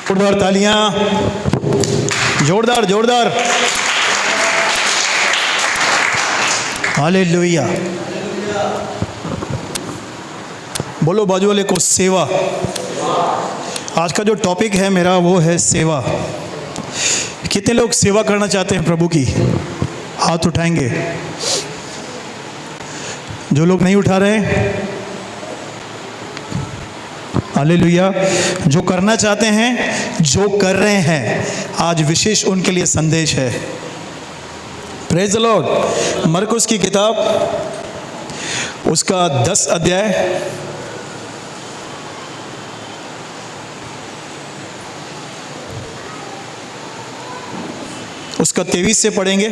जोरदार तालियां, जोरदार जोरदार। हालेलुया। बोलो बाजू वाले को सेवा। आज का जो टॉपिक है मेरा वो है सेवा। कितने लोग सेवा करना चाहते हैं प्रभु की? हाथ उठाएंगे। जो लोग नहीं उठा रहे हैं, हालेलुया। जो करना चाहते हैं, जो कर रहे हैं, आज विशेष उनके लिए संदेश है। Praise the Lord. मरकुस की किताब उसका 10 अध्याय उसका 23 से पढ़ेंगे।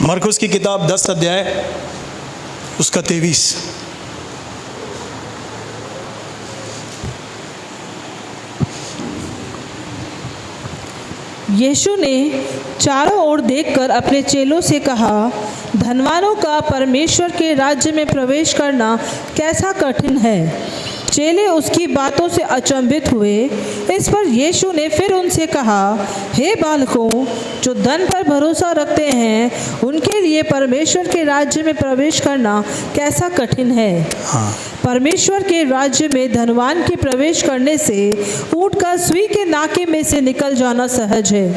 मरकुस की किताब 10 अध्याय उसका 23। यीशु ने चारों ओर देखकर अपने चेलों से कहा, धनवानों का परमेश्वर के राज्य में प्रवेश करना कैसा कठिन है। चेले उसकी बातों से अचंभित हुए। इस पर यीशु ने फिर उनसे कहा, हे बालकों, जो धन पर भरोसा रखते हैं उनके लिए परमेश्वर के राज्य में प्रवेश करना कैसा कठिन है। परमेश्वर के राज्य में धनवान के प्रवेश करने से ऊँट का सुई के नाके में से निकल जाना सहज है।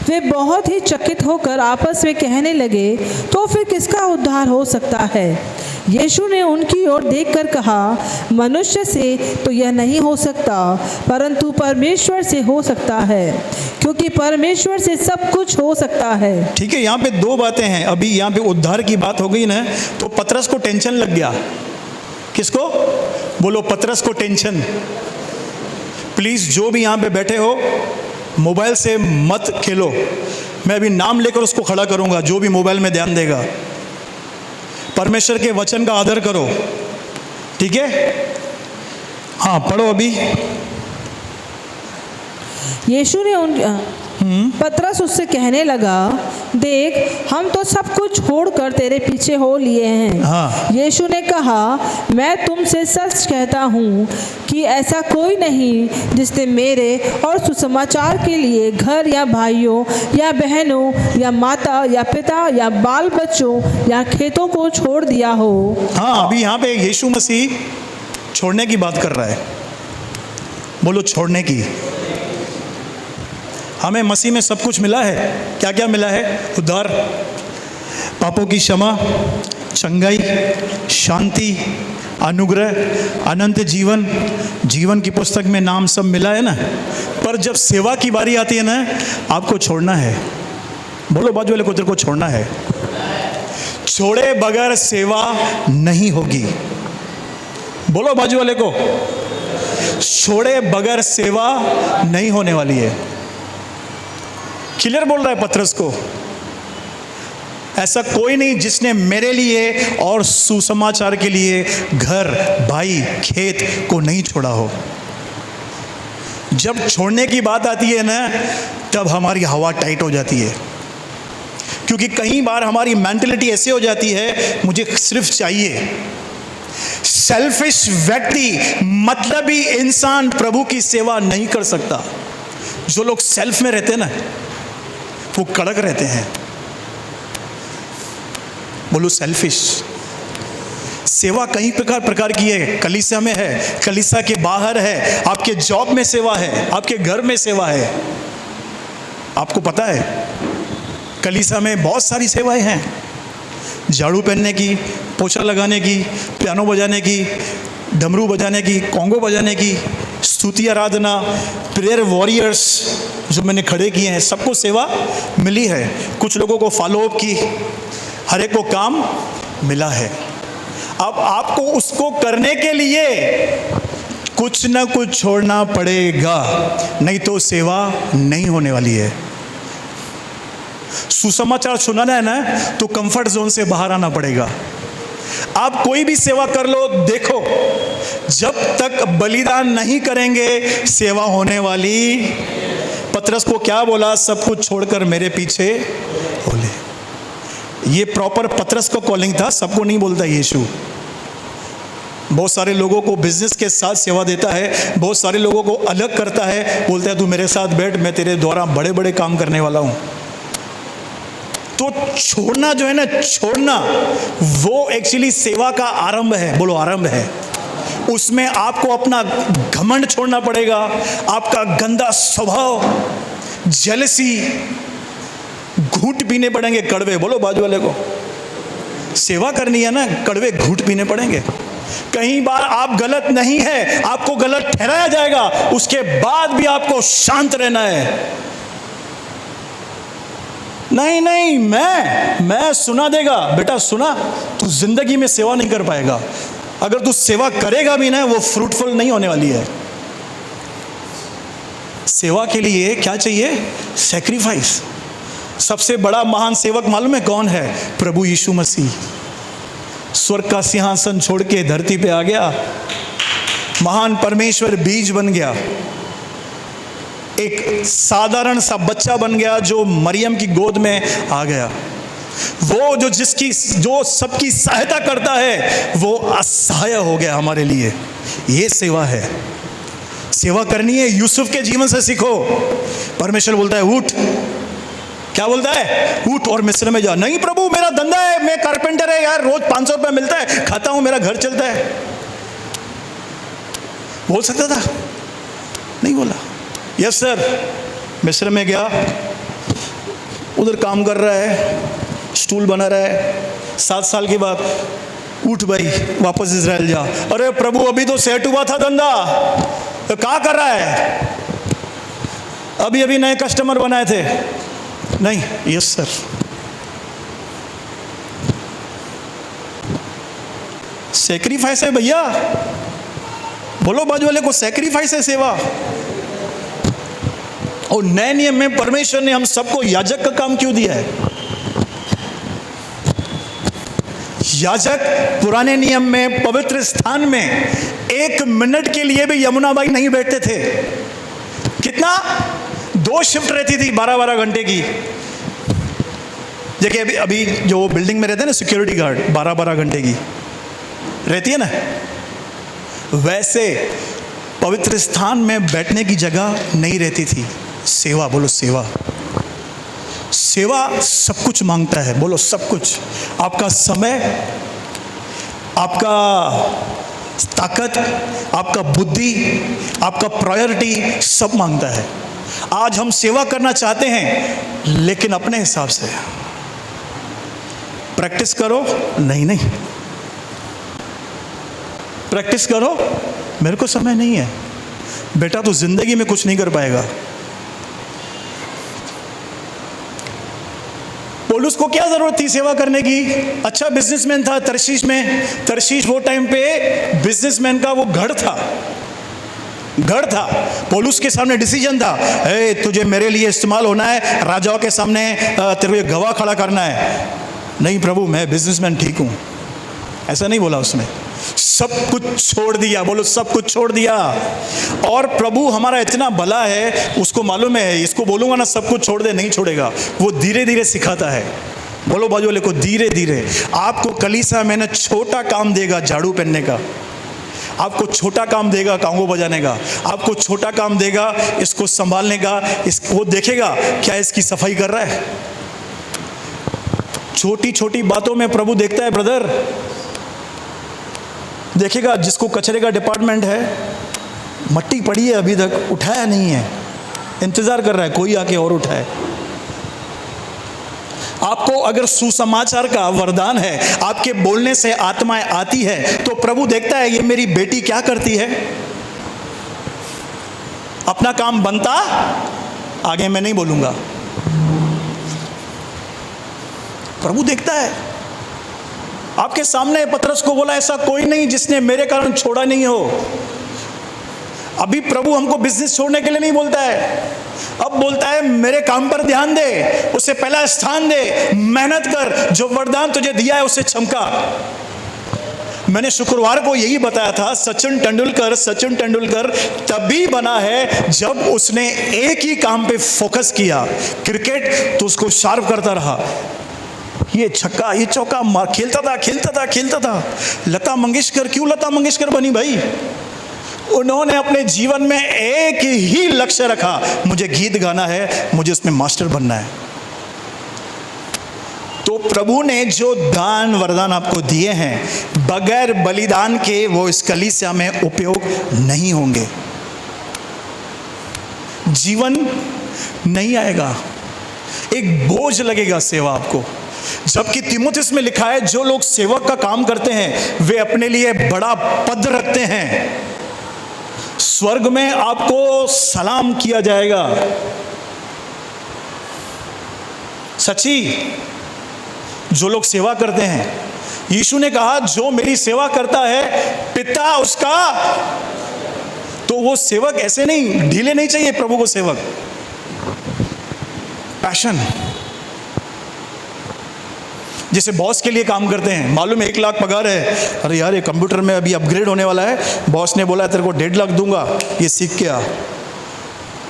वे बहुत ही चकित होकर आपस में कहने लगे, तो फिर किसका उद्धार हो सकता है। यीशु ने उनकी ओर देखकर कहा, मनुष्य से तो यह नहीं हो सकता, परंतु परमेश्वर से हो सकता है, क्योंकि परमेश्वर से सब कुछ हो सकता है। ठीक है, यहाँ पे दो बातें हैं। अभी यहाँ पे उद्धार की बात हो गई ना, तो पतरस को टेंशन लग गया। किसको? बोलो, पतरस को टेंशन। प्लीज जो भी यहाँ पे बैठे हो, मोबाइल से मत खेलो। मैं अभी नाम लेकर उसको खड़ा करूंगा जो भी मोबाइल में ध्यान देगा। परमेश्वर के वचन का आदर करो, ठीक है? हाँ, पढ़ो अभी। यीशु ने पतरस उससे कहने लगा, देख, हम तो सब कुछ छोड़कर तेरे पीछे हो लिए हैं। यीशु ने कहा, मैं तुमसे सच कहता हूँ कि ऐसा कोई नहीं जिसने मेरे और सुसमाचार के लिए घर या भाइयों या बहनों या माता या पिता या बाल बच्चों या खेतों को छोड़ दिया हो। हाँ, अभी यहाँ पे यीशु मसीह छोड़ने की बात कर रहा है। बोलो, छोड़ने की। हमें मसीह में सब कुछ मिला है। क्या क्या मिला है? उद्धार, पापों की क्षमा, चंगाई, शांति, अनुग्रह, अनंत जीवन, जीवन की पुस्तक में नाम सब मिला है ना। पर जब सेवा की बारी आती है ना, आपको छोड़ना है। बोलो बाजू वाले को, तेरे को छोड़ना है। छोड़े बगैर सेवा नहीं होगी। बोलो बाजू वाले को, छोड़े बगैर सेवा नहीं होने वाली है। क्लियर बोल रहा है पतरस को। ऐसा कोई नहीं जिसने मेरे लिए और सुसमाचार के लिए घर, भाई, खेत को नहीं छोड़ा हो। जब छोड़ने की बात आती है ना, तब हमारी हवा टाइट हो जाती है। क्योंकि कई बार हमारी मेंटलिटी ऐसे हो जाती है, मुझे सिर्फ चाहिए। सेल्फिश व्यक्ति, मतलबी इंसान प्रभु की सेवा नहीं कर सकता। जो लोग सेल्फ में रहते हैं ना, वो कड़क रहते हैं। बोलो, सेल्फिश। सेवा कई प्रकार की है। कलीसिया में है, कलीसिया के बाहर है, आपके जॉब में सेवा है, आपके घर में सेवा है। आपको पता है कलीसिया में बहुत सारी सेवाएं हैं। झाड़ू पहनने की, पोछा लगाने की, पियानो बजाने की, डमरू बजाने की, कॉन्गो बजाने की, स्तुति आराधना, प्रेयर वॉरियर्स जो मैंने खड़े किए हैं, सबको सेवा मिली है। कुछ लोगों को फॉलोअप की, हर एक को काम मिला है। अब आपको उसको करने के लिए कुछ ना कुछ छोड़ना पड़ेगा, नहीं तो सेवा नहीं होने वाली है। सुसमाचार सुनाना है ना, तो कंफर्ट जोन से बाहर आना पड़ेगा। आप कोई भी सेवा कर लो, देखो, जब तक बलिदान नहीं करेंगे सेवा होने वाली। पतरस को क्या बोला? सब कुछ छोड़कर मेरे पीछे हो ले। ये प्रॉपर पतरस को कॉलिंग था, सबको नहीं बोलता यीशु। बहुत सारे लोगों को बिजनेस के साथ सेवा देता है, बहुत सारे लोगों को अलग करता है, बोलता है तू मेरे साथ बैठ, मैं तेरे द्वारा बड़े बड़े काम करने वाला हूँ। तो छोड़ना जो है ना, छोड़ना वो एक्चुअली सेवा का आरंभ है। बोलो आरंभ है। उसमें आपको अपना घमंड छोड़ना पड़ेगा, आपका गंदा स्वभाव, जेलसी, घूंट पीने पड़ेंगे कड़वे। बोलो बाजू वाले को, सेवा करनी है ना, कड़वे घूंट पीने पड़ेंगे। कई बार आप गलत नहीं है, आपको गलत ठहराया जाएगा, उसके बाद भी आपको शांत रहना है। नहीं नहीं, मैं सुना देगा। बेटा सुना, तू जिंदगी में सेवा नहीं कर पाएगा। अगर तू सेवा करेगा भी ना, वो फ्रूटफुल नहीं होने वाली है। सेवा के लिए क्या चाहिए? सैक्रिफाइस। सबसे बड़ा महान सेवक मालूम है कौन है? प्रभु यीशु मसीह। स्वर्ग का सिंहासन छोड़ के धरती पे आ गया, महान परमेश्वर बीज बन गया, एक साधारण सा बच्चा बन गया जो मरियम की गोद में आ गया। वो जो सबकी सहायता करता है, वो असहाय हो गया हमारे लिए। ये सेवा है। सेवा करनी है, यूसुफ के जीवन से सीखो। परमेश्वर बोलता है उठ, क्या बोलता है? उठ और मिस्र में जा। नहीं प्रभु, मेरा धंधा है, मैं कारपेंटर है यार, रोज 500 रुपया मिलता है, खाता हूं, मेरा घर चलता है। बोल सकता था? नहीं बोला। यस सर, मिस्र में गया, उधर काम कर रहा है, स्टूल बना रहा है। 7 साल के बाद उठ भाई, वापस इजराइल जा। अरे प्रभु, अभी तो सेट हुआ था धंधा, तो क्या कर रहा है? अभी अभी नए कस्टमर बनाए थे। नहीं, यस सर। सैक्रिफाइस है भैया। बोलो बाजू वाले को, सैक्रिफाइस है सेवा। और नए नियम में परमेश्वर ने हम सबको याजक का काम क्यों दिया है? याजक पुराने नियम में पवित्र स्थान में 1 मिनट के लिए भी यमुना बाई नहीं बैठते थे। कितना? 2 शिफ्ट रहती थी 12-12 घंटे की। देखिए अभी जो बिल्डिंग में रहते हैं ना सिक्योरिटी गार्ड, 12-12 घंटे की रहती है ना, वैसे पवित्र स्थान में बैठने की जगह नहीं रहती थी। सेवा, बोलो सेवा। सेवा सब कुछ मांगता है। बोलो सब कुछ। आपका समय, आपका ताकत, आपका बुद्धि, आपका प्रायोरिटी सब मांगता है। आज हम सेवा करना चाहते हैं, लेकिन अपने हिसाब से। प्रैक्टिस करो, नहीं प्रैक्टिस करो, मेरे को समय नहीं है। बेटा तू जिंदगी में कुछ नहीं कर पाएगा। पौलुस को क्या जरूरत थी सेवा करने की? अच्छा बिजनेसमैन था तरशीश में। तरशीश वो टाइम पे बिजनेसमैन का वो गढ़ था। पौलुस के सामने डिसीजन था, तुझे मेरे लिए इस्तेमाल होना है, राजाओं के सामने तेरे को गवाह खड़ा करना है। नहीं प्रभु, मैं बिजनेसमैन ठीक हूं। ऐसा नहीं बोला उसने। सब कुछ छोड़ दिया। बोलो सब कुछ छोड़ दिया। और प्रभु हमारा इतना भला है, उसको मालूम है, इसको बोलूंगा ना सब कुछ छोड़ दे, नहीं छोड़ेगा। वो धीरे धीरे सिखाता है। बोलो बाजू वाले को, धीरे धीरे। आपको कलीसिया में ना छोटा काम देगा, झाड़ू पहनने का। आपको छोटा काम देगा, कांगो बजाने का। आपको छोटा काम देगा, इसको संभालने का। वो देखेगा क्या इसकी सफाई कर रहा है। छोटी छोटी बातों में प्रभु देखता है ब्रदर। देखेगा जिसको कचरे का डिपार्टमेंट है, मट्टी पड़ी है अभी तक उठाया नहीं है, इंतजार कर रहा है कोई आके और उठाए। आपको अगर सुसमाचार का वरदान है, आपके बोलने से आत्माएं आती है, तो प्रभु देखता है ये मेरी बेटी क्या करती है। अपना काम बनता, आगे मैं नहीं बोलूंगा। प्रभु देखता है। आपके सामने पतरस को बोला, ऐसा कोई नहीं जिसने मेरे कारण छोड़ा नहीं हो। अभी प्रभु हमको बिजनेस छोड़ने के लिए नहीं बोलता है, अब बोलता है मेरे काम पर ध्यान दे, उसे पहला स्थान दे, मेहनत कर, जो वरदान तुझे दिया है उसे चमका। मैंने शुक्रवार को यही बताया था, सचिन तेंदुलकर तभी बना है जब उसने एक ही काम पे फोकस किया, क्रिकेट, तो उसको शार्प करता रहा। ये छक्का ये चौका मार खेलता था। लता मंगेशकर क्यों लता मंगेशकर बनी भाई? उन्होंने अपने जीवन में एक ही लक्ष्य रखा, मुझे गीत गाना है, मुझे उसमें मास्टर बनना है। तो प्रभु ने जो दान वरदान आपको दिए हैं, बगैर बलिदान के वो इस कलीसिया में उपयोग नहीं होंगे। जीवन नहीं आएगा, एक बोझ लगेगा सेवा आपको। जबकि तीमुथियुस में लिखा है, जो लोग सेवक का काम करते हैं वे अपने लिए बड़ा पद रखते हैं, स्वर्ग में आपको सलाम किया जाएगा। सच्ची, जो लोग सेवा करते हैं, यीशु ने कहा जो मेरी सेवा करता है पिता उसका। तो वो सेवक ऐसे नहीं, ढीले नहीं चाहिए प्रभु को सेवक। पैशन, जैसे बॉस के लिए काम करते हैं, मालूम है 1 लाख पगार है, अरे यार ये कंप्यूटर में अभी अपग्रेड होने वाला है, बॉस ने बोला तेरे को 1.5 लाख दूंगा, ये सीख के आ।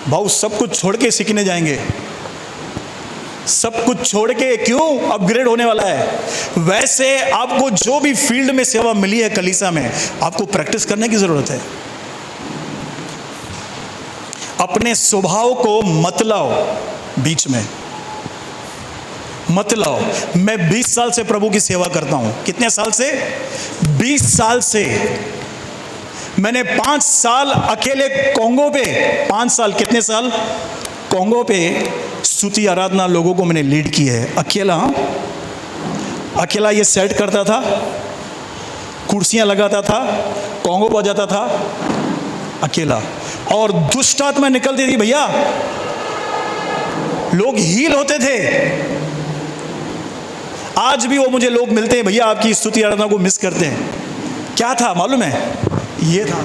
भाऊ सब कुछ छोड़ के सीखने जाएंगे, सब कुछ छोड़ के, क्यों? अपग्रेड होने वाला है। वैसे आपको जो भी फील्ड में सेवा मिली है कलीसिया में, आपको प्रैक्टिस करने की जरूरत है। अपने स्वभाव को मत लाओ बीच में, मत लाओ। मैं 20 साल से प्रभु की सेवा करता हूं। कितने साल से? 20 साल से। मैंने 5 साल अकेले कोंगो पे, 5 साल, कितने साल? कोंगो पे स्तुति आराधना लोगों को मैंने लीड की है, अकेला ये सेट करता था, कुर्सियां लगाता था, कोंगो बजाता था अकेला, और दुष्ट आत्मा निकलती थी भैया, लोग हील होते थे। आज भी वो मुझे लोग मिलते हैं, भैया आपकी स्तुति आराधना को मिस करते हैं। क्या था मालूम है? ये था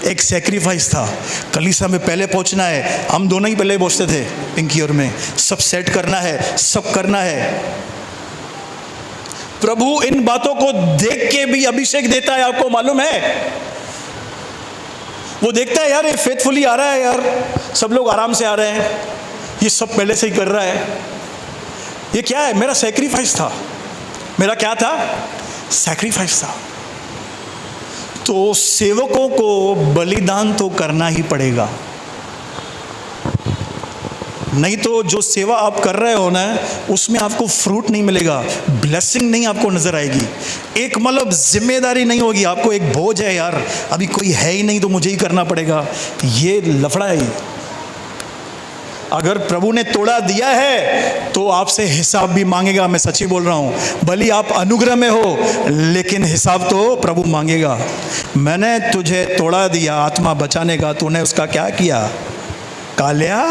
एक सैक्रिफाइस था। कलीसिया में पहले पहुंचना है, हम दोनों ही पहले पहुंचते थे, पिंकी और मैं, सब सेट करना है, सब करना है। प्रभु इन बातों को देख के भी अभिषेक देता है, आपको मालूम है? वो देखता है यार ये फेथफुली आ रहा है, यार सब लोग आराम से आ रहे हैं, ये सब पहले से ही कर रहा है। ये क्या है? मेरा सैक्रिफाइस था। मेरा क्या था? सैक्रिफाइस था। तो सेवकों को बलिदान तो करना ही पड़ेगा, नहीं तो जो सेवा आप कर रहे हो ना, उसमें आपको फ्रूट नहीं मिलेगा, ब्लेसिंग नहीं आपको नजर आएगी। एक मतलब जिम्मेदारी नहीं होगी, आपको एक बोझ है, यार अभी कोई है ही नहीं तो मुझे ही करना पड़ेगा, ये लफड़ा है। अगर प्रभु ने तोड़ा दिया है तो आपसे हिसाब भी मांगेगा। मैं सच्ची बोल रहा हूं, भली आप अनुग्रह में हो, लेकिन हिसाब तो प्रभु मांगेगा। मैंने तुझे तोड़ा दिया आत्मा बचाने का, तूने उसका क्या किया? कालिया,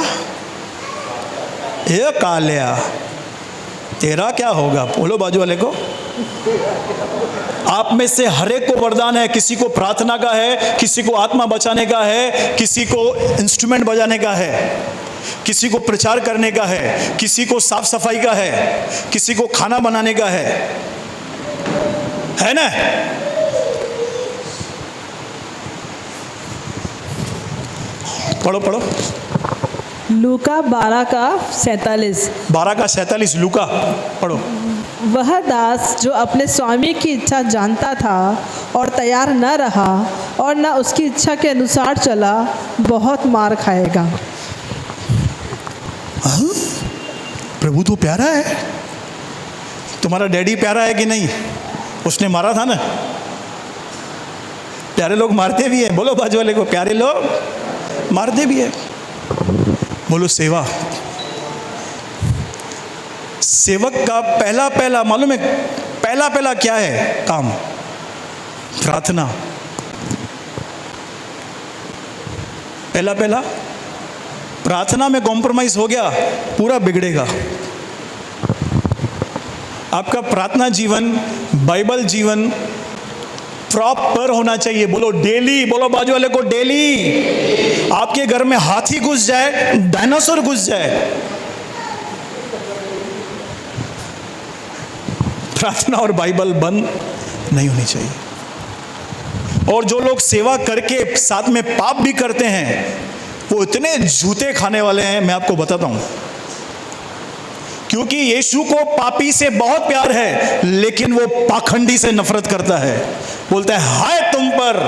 ये कालिया तेरा क्या होगा? बोलो बाजू वाले को। आप में से हर एक को वरदान है, किसी को प्रार्थना का है, किसी को आत्मा बचाने का है, किसी को इंस्ट्रूमेंट बजाने का है, किसी को प्रचार करने का है, किसी को साफ सफाई का है, किसी को खाना बनाने का है ना? पढ़ो पढ़ो। लूका 12:47। 12:47 लूका पढ़ो। वह दास जो अपने स्वामी की इच्छा जानता था और तैयार न रहा और न उसकी इच्छा के अनुसार चला, बहुत मार खाएगा। हाँ? प्रभु तो प्यारा है। तुम्हारा डैडी प्यारा है कि नहीं? उसने मारा था ना। प्यारे लोग मारते भी हैं, बोलो बाजू वाले को, प्यारे लोग मारते भी हैं। बोलो सेवा। सेवक का पहला मालूम है, पहला क्या है काम? प्रार्थना। पहला प्रार्थना में कॉम्प्रोमाइज हो गया, पूरा बिगड़ेगा। आपका प्रार्थना जीवन, बाइबल जीवन प्रॉपर होना चाहिए। बोलो डेली, बोलो बाजू वाले को डेली। आपके घर में हाथी घुस जाए, डायनासोर घुस जाए, प्रार्थना और बाइबल बंद नहीं होनी चाहिए। और जो लोग सेवा करके साथ में पाप भी करते हैं, वो इतने जूते खाने वाले हैं, मैं आपको बताता हूं। क्योंकि यीशु को पापी से बहुत प्यार है, लेकिन वो पाखंडी से नफरत करता है। बोलता है, हाय तुम पर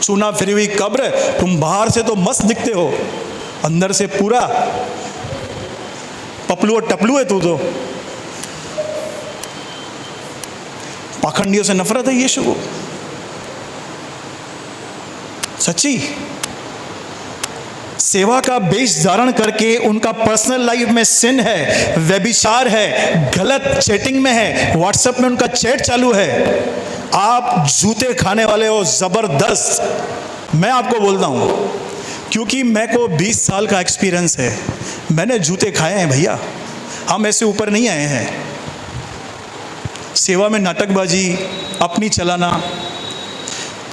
चुना फिरी हुई कब्र, तुम बाहर से तो मस्त दिखते हो, अंदर से पूरा पपलू और टपलू है तू तो। पाखंडियों से नफरत है यीशु को, सच्ची। सेवा का वेश धारण करके उनका पर्सनल लाइफ में सिन है, व्यभिचार है, गलत चैटिंग में है, व्हाट्सएप में उनका चैट चालू है। आप जूते खाने वाले हो जबरदस्त। मैं आपको बोलता हूं, क्योंकि मैं को 20 साल का एक्सपीरियंस है, मैंने जूते खाए हैं भैया। हम ऐसे ऊपर नहीं आए हैं। सेवा में नाटकबाजी, अपनी चलाना।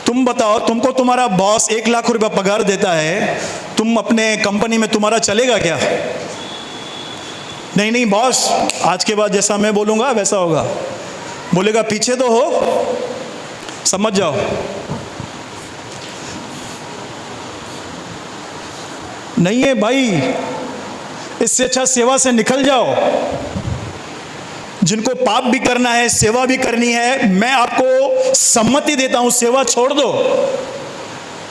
तुम बताओ, तुमको तुम्हारा बॉस 1 लाख रुपया पगार देता है, तुम अपने कंपनी में तुम्हारा चलेगा क्या? नहीं नहीं बॉस, आज के बाद जैसा मैं बोलूँगा वैसा होगा। बोलेगा पीछे तो हो, समझ जाओ। नहीं है भाई, इससे अच्छा सेवा से निकल जाओ। जिनको पाप भी करना है, सेवा भी करनी है, मैं आपको सम्मति देता हूं, सेवा छोड़ दो।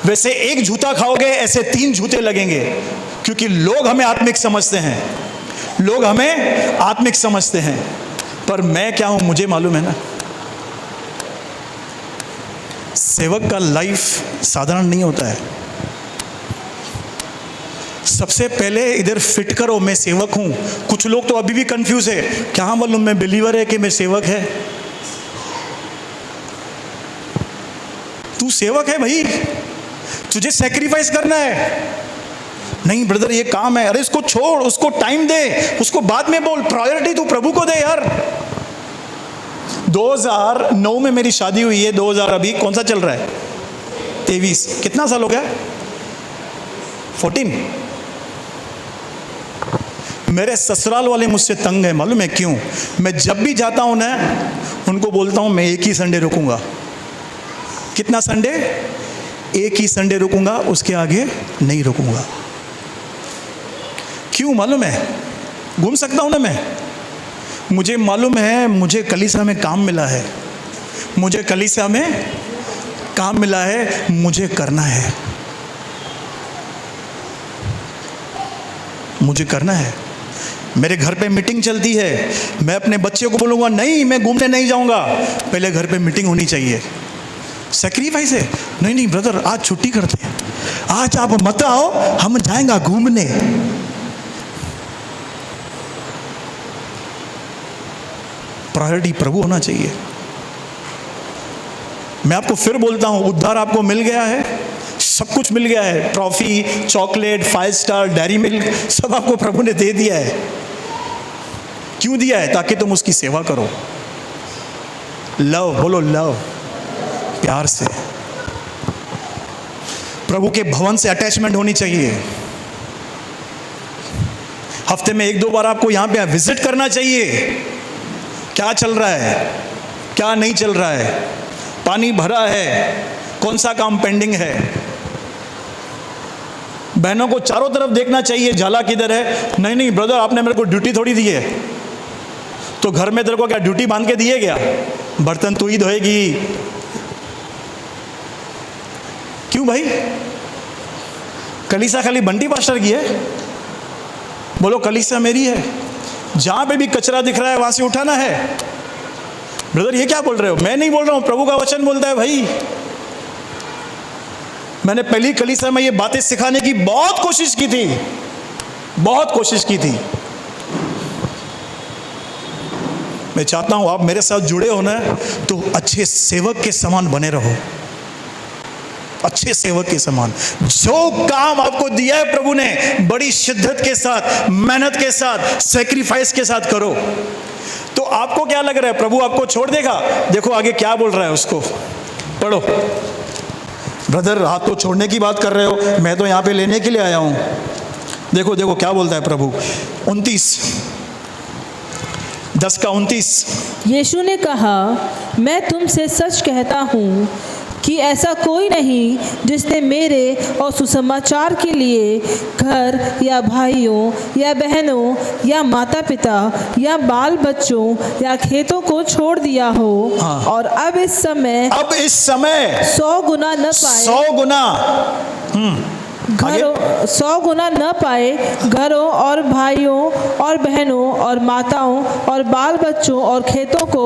वैसे एक जूता खाओगे, ऐसे 3 जूते लगेंगे, क्योंकि लोग हमें आत्मिक समझते हैं, लोग हमें आत्मिक समझते हैं, पर मैं क्या हूं मुझे मालूम है ना। सेवक का लाइफ साधारण नहीं होता है। सबसे पहले इधर फिट करो, मैं सेवक हूं। कुछ लोग तो अभी भी कंफ्यूज है, क्या मालूम मैं बिलीवर है कि मैं सेवक है। तू सेवक है भाई, तुझे सैक्रिफाइस करना है। नहीं ब्रदर ये काम है, अरे इसको छोड़, उसको टाइम दे, उसको बाद में बोल, प्रायोरिटी तू प्रभु को दे यार। 2009 में मेरी शादी हुई है, 2000 अभी कौन सा चल रहा है, 23, कितना साल हो गया, 14। मेरे ससुराल वाले मुझसे तंग है, मालूम है क्यों? मैं जब भी जाता हूं ना, उनको बोलता हूं मैं एक ही संडे रुकूंगा। कितना संडे? एक ही संडे रुकूंगा, उसके आगे नहीं रुकूंगा। क्यों मालूम है? घूम सकता हूं ना मैं। मुझे मालूम है, मुझे कलीसिया में काम मिला है, मुझे कलीसिया में काम मिला है, मुझे करना है, मुझे करना है। मेरे घर पे मीटिंग चलती है, मैं अपने बच्चे को बोलूँगा नहीं मैं घूमने नहीं जाऊँगा, पहले घर पे मीटिंग होनी चाहिए। सैक्रिफाइस है। नहीं नहीं ब्रदर आज छुट्टी करते हैं, आज आप मत आओ, हम जाएंगे घूमने। प्रायोरिटी प्रभु होना चाहिए। मैं आपको फिर बोलता हूं, उद्धार आपको मिल गया है, सब कुछ मिल गया है, trophy, chocolate, 5 star, dairy milk, सब आपको प्रभु ने दे दिया है। क्यों दिया है? ताकि तुम उसकी सेवा करो। लव, बोलो लव, प्यार से। प्रभु के भवन से अटैचमेंट होनी चाहिए। हफ्ते में 1-2 बार आपको यहां पे विजिट करना चाहिए। क्या चल रहा है, क्या नहीं चल रहा है, पानी भरा है, कौन सा काम पेंडिंग है। बहनों को चारों तरफ देखना चाहिए, जाला किधर है। नहीं नहीं ब्रदर आपने मेरे को ड्यूटी थोड़ी दी है, तो घर में तेरे को क्या ड्यूटी बांध के दिए क्या? बर्तन तू ही धोएगी। क्यों भाई? कलीसिया खाली बंटी पास्टर की है? बोलो कलीसिया मेरी है, जहां पे भी कचरा दिख रहा है वहां से उठाना है। ब्रदर ये क्या बोल रहे हो? मैं नहीं बोल रहा हूं, प्रभु का वचन बोलता है भाई। मैंने पहली कलीसिया में ये बातें सिखाने की बहुत कोशिश की थी, बहुत कोशिश की थी। मैं चाहता हूं आप मेरे साथ जुड़े हो ना, तो अच्छे सेवक के समान बने रहो, अच्छे सेवक के समान। जो काम आपको दिया है प्रभु ने, बड़ी शिद्दत के साथ, मेहनत के साथ, सैक्रिफाइस के साथ करो। तो आपको क्या लग रहा है प्रभु आपको छोड़ देगा? देखो आगे क्या बोल रहा है, उसको पढ़ो। ब्रदर हाथ तो छोड़ने की बात कर रहे हो, मैं तो यहाँ पे लेने के लिए आया हूँ। देखो देखो क्या बोलता है प्रभु, 10 का 29। यीशु ने कहा, मैं तुमसे सच कहता हूँ, कि ऐसा कोई नहीं जिसने मेरे और सुसमाचार के लिए घर या भाइयों या बहनों या माता पिता या बाल बच्चों या खेतों को छोड़ दिया हो और अब इस समय 100 गुना न पाए 100 गुना घरों 100 गुना न पाए घरों और भाइयों और बहनों और माताओं और बाल बच्चों और खेतों को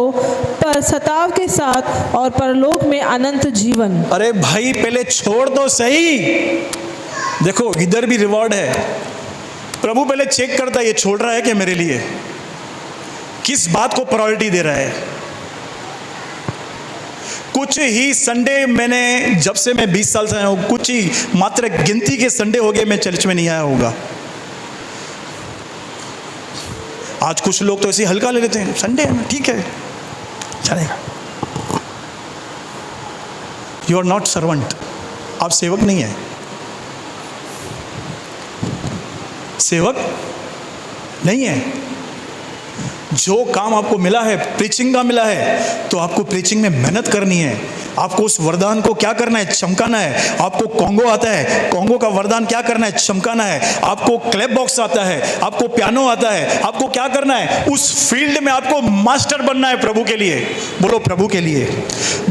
पर सताव के साथ और परलोक में अनंत जीवन। अरे भाई पहले छोड़ दो सही। देखो इधर भी रिवॉर्ड है। प्रभु पहले चेक करता है ये छोड़ रहा है क्या मेरे लिए, किस बात को प्रायोरिटी दे रहा है। कुछ ही संडे मैंने, जब से मैं 20 साल से आया हूँ, कुछ ही मात्र गिनती के संडे हो गए मैं चर्च में नहीं आया होगा। आज कुछ लोग तो ऐसे हल्का ले लेते हैं, संडे है ना ठीक है चलेगा। यू आर नॉट सर्वेंट, आप सेवक नहीं है। सेवक नहीं है। जो काम आपको मिला है, प्रीचिंग का मिला है, तो आपको प्रीचिंग में मेहनत करनी है। आपको उस वरदान को क्या करना है, चमकाना है। आपको कॉन्गो आता है, कॉन्गो का वरदान क्या करना है, चमकाना है। आपको क्लैप बॉक्स आता है, आपको पियानो आता है, आपको क्या करना है, उस फील्ड में आपको मास्टर बनना है प्रभु के लिए। बोलो प्रभु के लिए।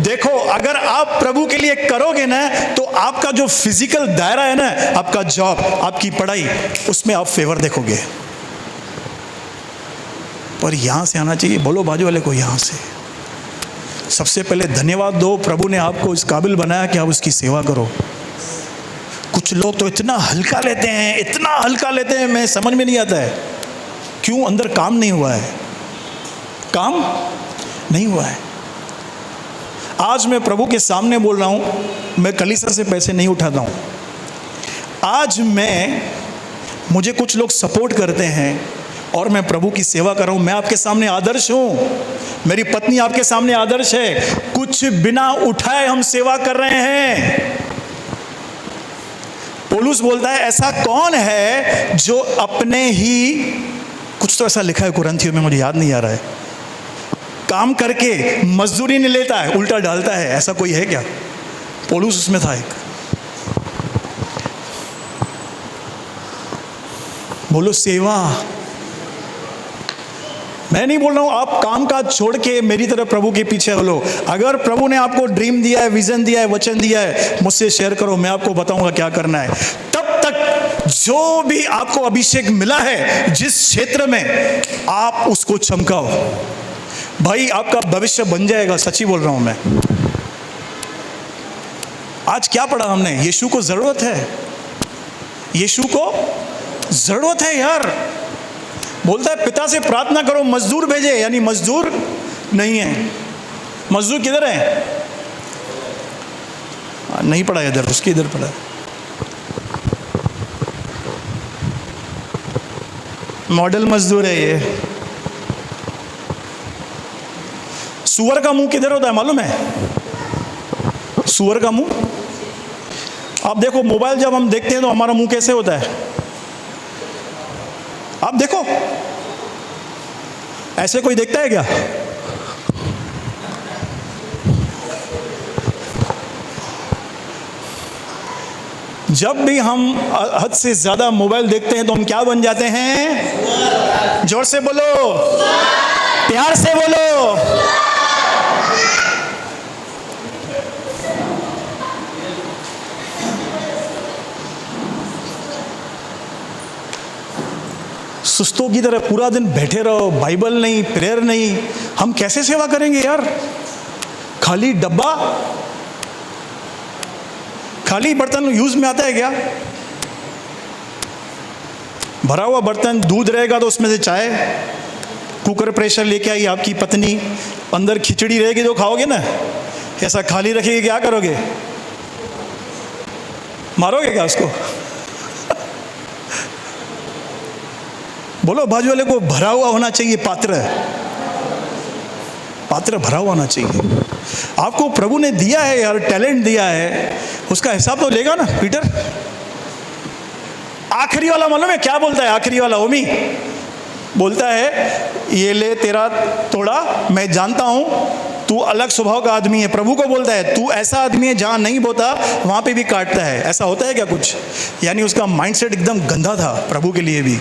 देखो अगर आप प्रभु के लिए करोगे ना, तो आपका जो फिजिकल दायरा है ना, आपका जॉब, आपकी पढ़ाई, उसमें आप फेवर देखोगे। पर यहां से आना चाहिए। बोलो बाजू वाले को, यहां से। सबसे पहले धन्यवाद दो, प्रभु ने आपको इस काबिल बनाया कि आप उसकी सेवा करो। कुछ लोग तो इतना हल्का लेते हैं, इतना हल्का लेते हैं, मैं समझ में नहीं आता है क्यों। अंदर काम नहीं हुआ है, काम नहीं हुआ है। आज मैं प्रभु के सामने बोल रहा हूं, मैं कलीसिया से पैसे नहीं उठाता हूं। आज मुझे कुछ लोग सपोर्ट करते हैं और मैं प्रभु की सेवा कर रहा हूं। मैं आपके सामने आदर्श हूं, मेरी पत्नी आपके सामने आदर्श है। कुछ बिना उठाए हम सेवा कर रहे हैं। पौलुस बोलता है ऐसा कौन है जो अपने ही, कुछ तो ऐसा लिखा है कुरिन्थियों में, मुझे याद नहीं आ रहा है, काम करके मजदूरी नहीं लेता है, उल्टा डालता है। ऐसा कोई है क्या? पौलुस उसमें था एक। बोलो सेवा। मैं नहीं बोल रहा हूं आप काम काज छोड़ के मेरी तरह प्रभु के पीछे हो लो। अगर प्रभु ने आपको ड्रीम दिया है, विजन दिया है, वचन दिया है, मुझसे शेयर करो, मैं आपको बताऊंगा क्या करना है। तब तक जो भी आपको अभिषेक मिला है, जिस क्षेत्र में, आप उसको चमकाओ। भाई आपका भविष्य बन जाएगा, सच्ची बोल रहा हूं मैं। आज क्या पढ़ा हमने? यीशु को जरूरत है, यीशु को जरूरत है यार। बोलता है पिता से प्रार्थना करो मजदूर भेजे, यानी मजदूर नहीं है। मजदूर किधर है? नहीं पढ़ा इधर, उसके इधर पढ़ा। मॉडल मजदूर है ये। सुअर का मुंह किधर होता है मालूम है? सुअर का मुंह, आप देखो मोबाइल जब हम देखते हैं तो हमारा मुंह कैसे होता है? आप देखो, ऐसे कोई देखता है क्या? जब भी हम हद से ज्यादा मोबाइल देखते हैं तो हम क्या बन जाते हैं? जोर से बोलो, प्यार से बोलो। सुस्तों की तरह पूरा दिन बैठे रहो, बाइबल नहीं, प्रेयर नहीं, हम कैसे सेवा करेंगे यार? खाली डब्बा, खाली बर्तन यूज में आता है क्या? भरा हुआ बर्तन, दूध रहेगा तो उसमें से चाय, कुकर प्रेशर लेके आई आपकी पत्नी, अंदर खिचड़ी रहेगी तो खाओगे ना। ऐसा खाली रखेगी क्या करोगे? मारोगे क्या उसको? बोलो बाजू वाले को, भरा हुआ होना चाहिए पात्र, पात्र भरा हुआ होना चाहिए। आपको प्रभु ने दिया है यार, टैलेंट दिया है, उसका हिसाब तो लेगा ना। पीटर आखिरी वाला मालूम है क्या बोलता है? आखिरी वाला ओमी बोलता है ये ले तेरा तोड़ा, मैं जानता हूं तू अलग स्वभाव का आदमी है। प्रभु को बोलता है तू ऐसा आदमी है जहाँ नहीं बोता वहाँ पे भी काटता है। ऐसा होता है क्या कुछ? यानी उसका माइंडसेट एकदम गंदा था प्रभु के लिए भी।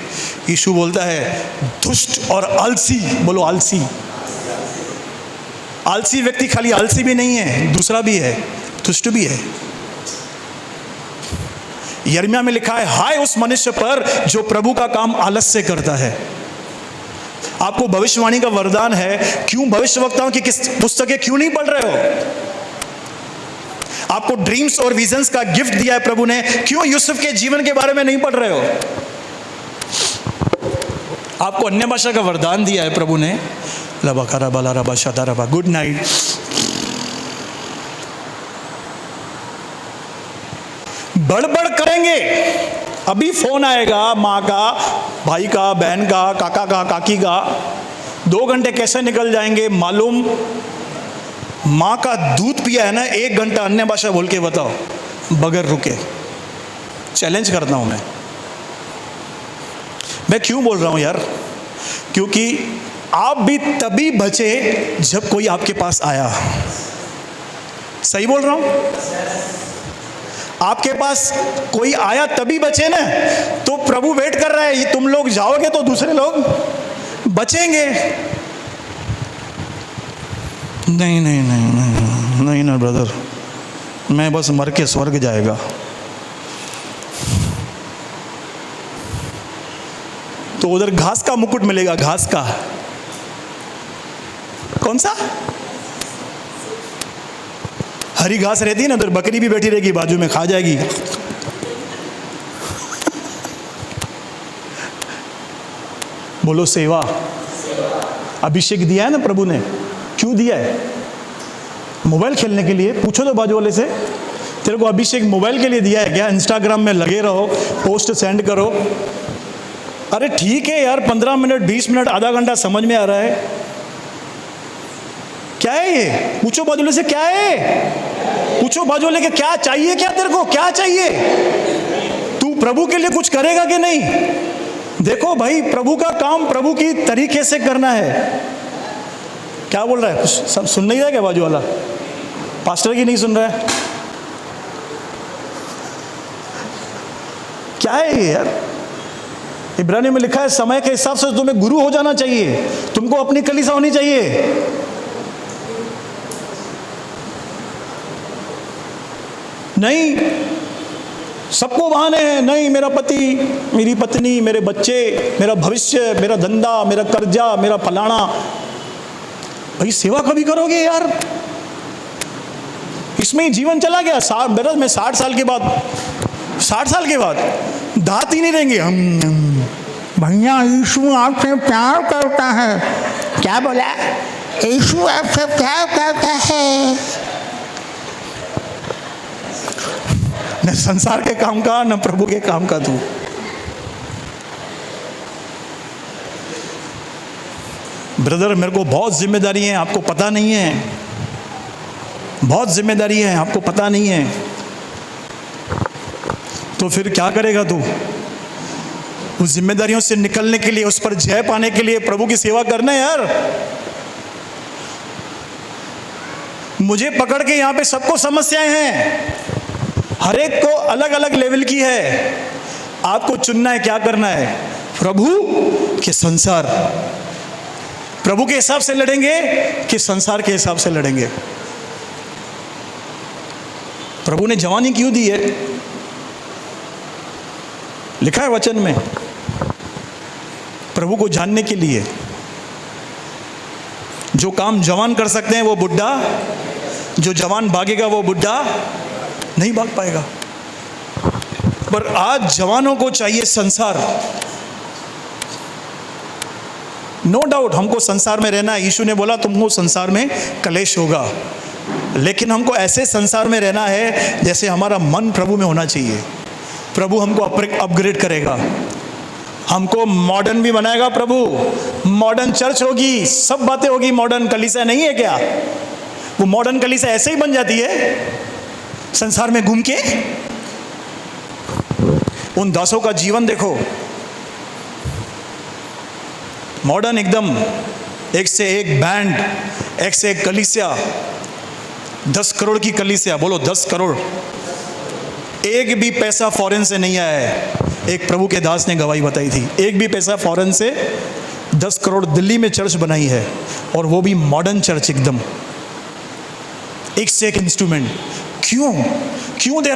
यीशु बोलता है दुष्ट और आलसी, बोलो आलसी। आलसी व्यक्ति खाली आलसी भी नहीं है, दूसरा भी है, दुष्ट भी है। यिर्मयाह में लिखा है हाय उस मनुष्य पर जो प्रभु का काम आलस से करता है। आपको भविष्यवाणी का वरदान है, क्यों भविष्यवक्ताओं की किस पुस्तकें क्यों नहीं पढ़ रहे हो? आपको ड्रीम्स और विजन्स का गिफ्ट दिया है प्रभु ने, क्यों यूसुफ के जीवन के बारे में नहीं पढ़ रहे हो? आपको अन्य भाषा का वरदान दिया है प्रभु ने, लबाकारा बाला रबा शादा रबा। Good night. बड़बड़ करेंगे, अभी फोन आएगा माँ का, भाई का, बहन का, काका का, काकी का, 2 घंटे कैसे निकल जाएंगे मालूम। माँ का दूध पिया है ना, 1 घंटा अन्य भाषा बोल के बताओ बगैर रुके। चैलेंज करता हूं मैं क्यों बोल रहा हूं यार? क्योंकि आप भी तभी बचे जब कोई आपके पास आया। सही बोल रहा हूं? आपके पास कोई आया तभी बचे ना। तो प्रभु वेट कर रहा है, ये तुम लोग जाओगे तो दूसरे लोग बचेंगे। नहीं नहीं नहीं नहीं नहीं ना ब्रदर, मैं बस मर के स्वर्ग जाएगा। तो उधर घास का मुकुट मिलेगा, घास का। कौन सा? हरी घास रहती है ना, उधर बकरी भी बैठी रहेगी बाजू में, खा जाएगी। बोलो सेवा। अभिषेक दिया है ना प्रभु ने, क्यों दिया है? मोबाइल खेलने के लिए? पूछो तो बाजू वाले से, तेरे को अभिषेक मोबाइल के लिए दिया है क्या? इंस्टाग्राम में लगे रहो, पोस्ट सेंड करो। अरे ठीक है यार, 15 मिनट, 20 मिनट, आधा घंटा समझ में आ रहा है। क्या है ये? पूछो बाजू वाले से क्या है? पूछो बाजू वाले के क्या चाहिए, क्या तेरे को क्या चाहिए? तू प्रभु के लिए कुछ करेगा कि नहीं? देखो भाई, प्रभु का काम प्रभु की तरीके से करना है। क्या बोल रहा है? कुछ सब सुन नहीं रहा क्या बाजू वाला? पास्टर की नहीं सुन रहा है? क्या है ये यार? इब्रानी में लिखा है समय के हिसाब से तुम्हें गुरु हो जाना चाहिए, तुमको अपनी कलीसिया होनी चाहिए। नहीं, सबको बहाने हैं। नहीं, मेरा पति, मेरी पत्नी, मेरे बच्चे, मेरा भविष्य, मेरा धंधा, मेरा कर्जा, मेरा फलाना। भाई सेवा कभी करोगे यार? इसमें ही जीवन चला गया। मैं 60 साल के बाद दांत ही नहीं रहेंगे। हम भैया यीशु आपसे प्यार करता है। क्या बोला? यीशु आपसे प्यार करता है। न संसार के काम का, न प्रभु के काम का। तू ब्रदर, मेरे को बहुत जिम्मेदारी है, आपको पता नहीं है। बहुत जिम्मेदारी है, आपको पता नहीं है। तो फिर क्या करेगा तू? उस जिम्मेदारियों से निकलने के लिए, उस पर जय पाने के लिए प्रभु की सेवा करना है यार। मुझे पकड़ के यहाँ पे सबको समस्याएं हैं, हर एक को अलग अलग लेवल की है। आपको चुनना है क्या करना है, प्रभु के संसार। प्रभु के हिसाब से लड़ेंगे कि संसार के हिसाब से लड़ेंगे? प्रभु ने जवानी क्यों दी है? लिखा है वचन में, प्रभु को जानने के लिए। जो काम जवान कर सकते हैं वो बुढ़ा, जो जवान भागेगा वो बुढ़ा नहीं भाग पाएगा। पर आज जवानों को चाहिए संसार। नो डाउट हमको संसार में रहना है। यीशु ने बोला तुमको संसार में कलेश होगा, लेकिन हमको ऐसे संसार में रहना है जैसे हमारा मन प्रभु में होना चाहिए। प्रभु हमको अपग्रेड करेगा, हमको मॉडर्न भी बनाएगा। प्रभु मॉडर्न चर्च होगी, सब बातें होगी मॉडर्न। कलीसिया नहीं है क्या? वो मॉडर्न कलीसिया ऐसे ही बन जाती है संसार में घूम के। उन दासों का जीवन देखो, मॉडर्न एकदम, एक से एक बैंड, एक से एक कलीसिया, 10 करोड़ की कलीसिया, बोलो 10 करोड़, एक भी पैसा फॉरेन से नहीं आया है। एक प्रभु के दास ने गवाही बताई थी, एक भी पैसा फॉरेन से, 10 करोड़ दिल्ली में चर्च बनाई है, और वो भी मॉडर्न चर्च एकदम, एक से एक इंस्ट्रूमेंट। क्यों दे रहा